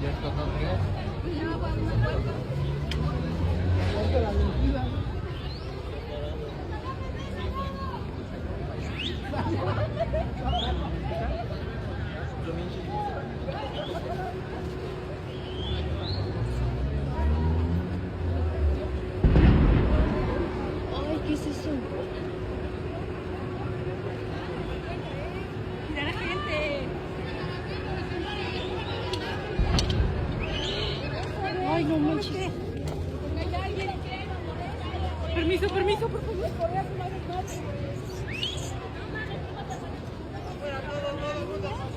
¿Y estos son qué? Ay, ¿qué es eso? Mira la gente. Ay, no manches. Permiso, permiso, por favor. Fuera, todo el mundo.